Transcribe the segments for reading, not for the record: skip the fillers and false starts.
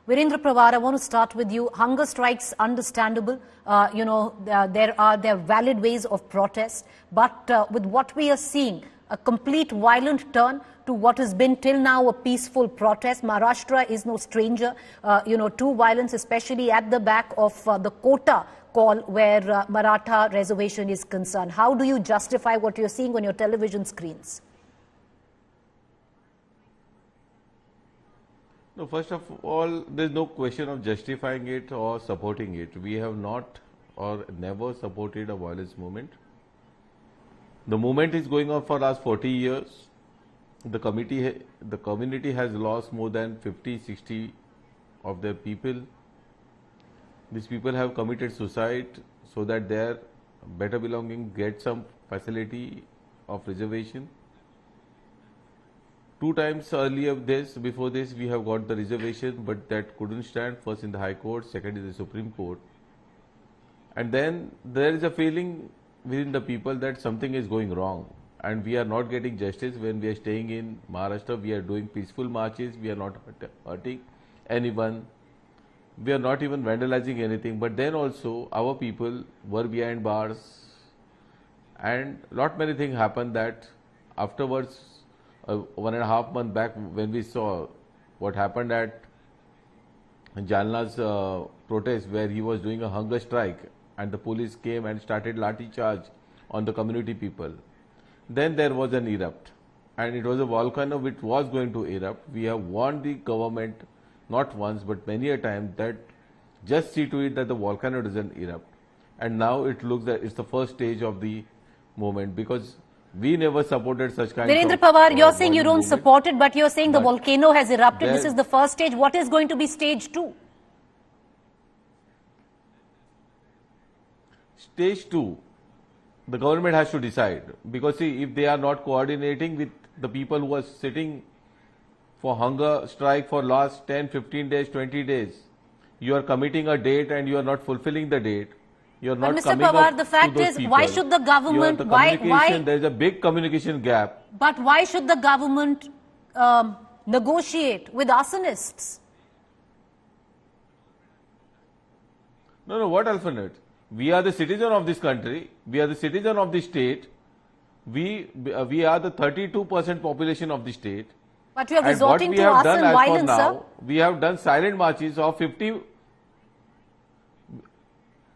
Virendra Pawar, I want to start with you. Hunger strikes, understandable. There are valid ways of protest. But with what we are seeing, a complete violent turn to what has been till now a peaceful protest. Maharashtra is no stranger, to violence, especially at the back of the quota call where Maratha reservation is concerned. How do you justify what you're seeing on your television screens? No, first of all, there's no question of justifying it or supporting it. We have not or never supported a violence movement. The movement is going on for last 40 years. The community has lost more than 50, 60 of their people. These people have committed suicide so that their better belonging get some facility of reservation. 2 times earlier before this, we have got the reservation, but that couldn't stand. First in the High Court, second in the Supreme Court. And then there is a feeling within the people that something is going wrong and we are not getting justice. When we are staying in Maharashtra, we are doing peaceful marches, we are not hurting anyone, we are not even vandalizing anything. But then also our people were behind bars and lot many things happened that afterwards, 1.5 months back, when we saw what happened at Jalna's protest where he was doing a hunger strike and the police came and started lathi charge on the community people. Then there was an erupt and it was a volcano which was going to erupt. We have warned the government not once but many a time that just see to it that the volcano doesn't erupt. And now it looks that it's the first stage of the movement, because we never supported such kind of... Virendra Pawar, you're saying you don't support it, but you're saying the volcano has erupted. This is the first stage. What is going to be stage 2? Stage 2, the government has to decide. Because see, if they are not coordinating with the people who are sitting for hunger strike for last 10, 15 days, 20 days, you are committing a date and you are not fulfilling the date. You're not Mr. coming Pawar, up the fact to those is, people. why should the government, why there is a big communication gap. But why should the government negotiate with arsonists? No, what alternate? We are the citizen of this country. We are the citizen of the state. We are the 32% population of the state. But you are resorting to arson violence, sir. We have done silent marches of 50.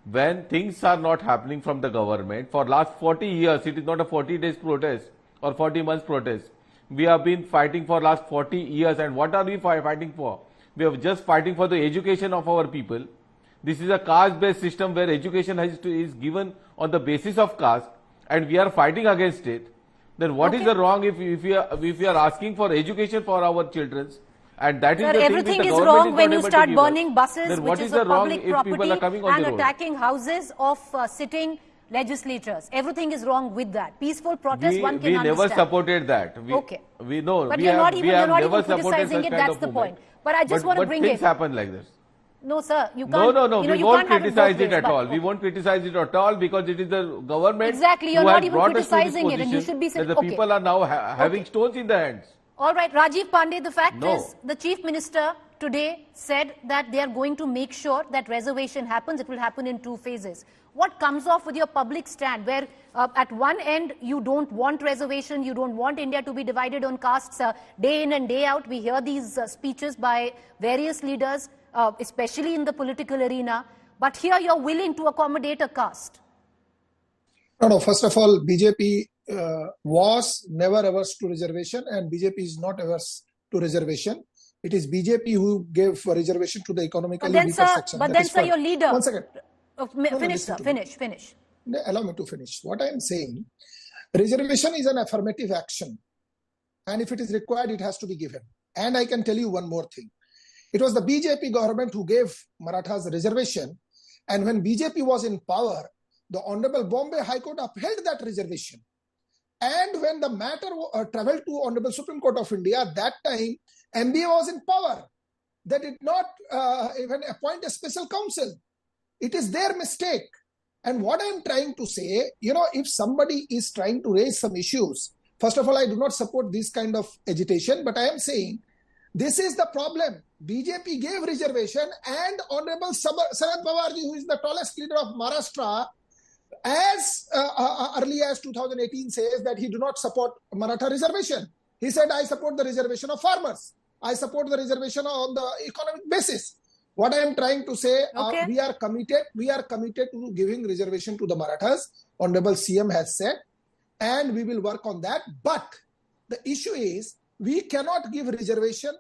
When things are not happening from the government for last 40 years, it is not a 40 days protest or 40 months protest. We have been fighting for last 40 years, and what are we fighting for? We are just fighting for the education of our people. This is a caste-based system where education is given on the basis of caste, and we are fighting against it. Then what is the wrong if we are asking for education for our children? And that is the thing. Everything is wrong when you start burning buses, which is a public property, and attacking houses of sitting legislators. Everything is wrong with that. Peaceful protest, one can understand. We never supported that. We know. But you're not even criticizing it. That's the point. But I just want to bring it. But things happen like this. No, sir. You can't. No. We won't criticize it at all. We won't criticize it at all because it is the government. Exactly. You're not even criticizing it, and you should be saying that the people are now having stones in their hands. All right, Rajeev Pandey, the fact is the Chief Minister today said that they are going to make sure that reservation happens. It will happen in 2 phases. What comes off with your public stand where at one end you don't want reservation, you don't want India to be divided on castes day in and day out. We hear these speeches by various leaders, especially in the political arena. But here you're willing to accommodate a caste. No. First of all, BJP was never averse to reservation, and BJP is not averse to reservation. It is BJP who gave reservation to the economically weaker section. But then, sir, your leader... One second. Finish, sir. Finish. Allow me to finish. What I am saying, reservation is an affirmative action. And if it is required, it has to be given. And I can tell you one more thing. It was the BJP government who gave Marathas reservation. And when BJP was in power, the Honorable Bombay High Court upheld that reservation. And when the matter travelled to Honorable Supreme Court of India, that time MBA was in power. They did not even appoint a special counsel. It is their mistake. And what I am trying to say, if somebody is trying to raise some issues, first of all, I do not support this kind of agitation, but I am saying This is the problem. BJP gave reservation, and Honorable Sharad Pawar, who is the tallest leader of Maharashtra, as early as 2018 says that he do not support Maratha reservation. He said, I support the reservation of farmers. I support the reservation on the economic basis. What I am trying to say, we are committed to giving reservation to the Marathas. Honorable CM has said, and we will work on that. But the issue is, we cannot give reservation,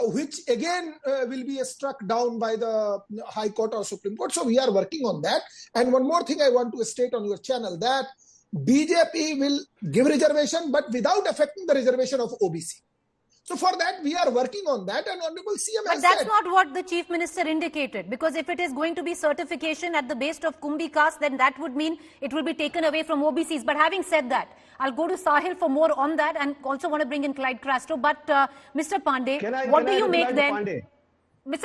which again will be struck down by the High Court or Supreme Court. So we are working on that. And one more thing I want to state on your channel, that BJP will give reservation, but without affecting the reservation of OBC. So for that, we are working on that, and Honorable CM has said. But that's not what the Chief Minister indicated, because if it is going to be certification at the base of Kumbi caste, then that would mean it will be taken away from OBCs. But having said that, I'll go to Sahil for more on that, and also want to bring in Clyde Castro. But Mr. Pandey, what do you make then?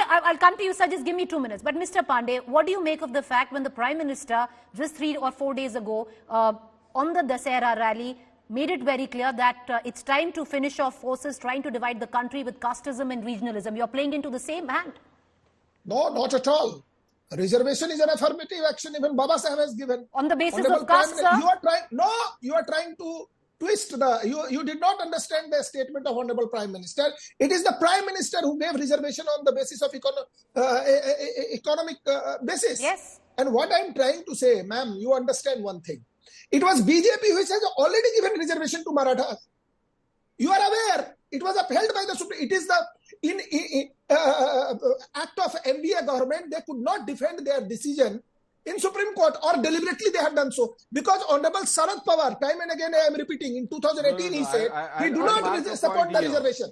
I'll come to you, sir. Just give me 2 minutes. But Mr. Pandey, what do you make of the fact when the Prime Minister just 3 or 4 days ago on the Dussehra rally made it very clear that it's time to finish off forces trying to divide the country with casteism and regionalism? You're playing into the same hand. No, not at all. Reservation is an affirmative action. Even Baba Sahib has given. On the basis of caste, sir? You are trying to twist you did not understand the statement of Honorable Prime Minister. It is the Prime Minister who gave reservation on the basis of economic basis. Yes. And what I'm trying to say, ma'am, you understand one thing. It was BJP which has already given reservation to Marathas. You are aware. It was upheld by the Supreme. It is the act of NDA government. They could not defend their decision in Supreme Court, or deliberately they have done so. Because Honorable Sharad Pawar, time and again I am repeating, in 2018 he said he do not support the reservation.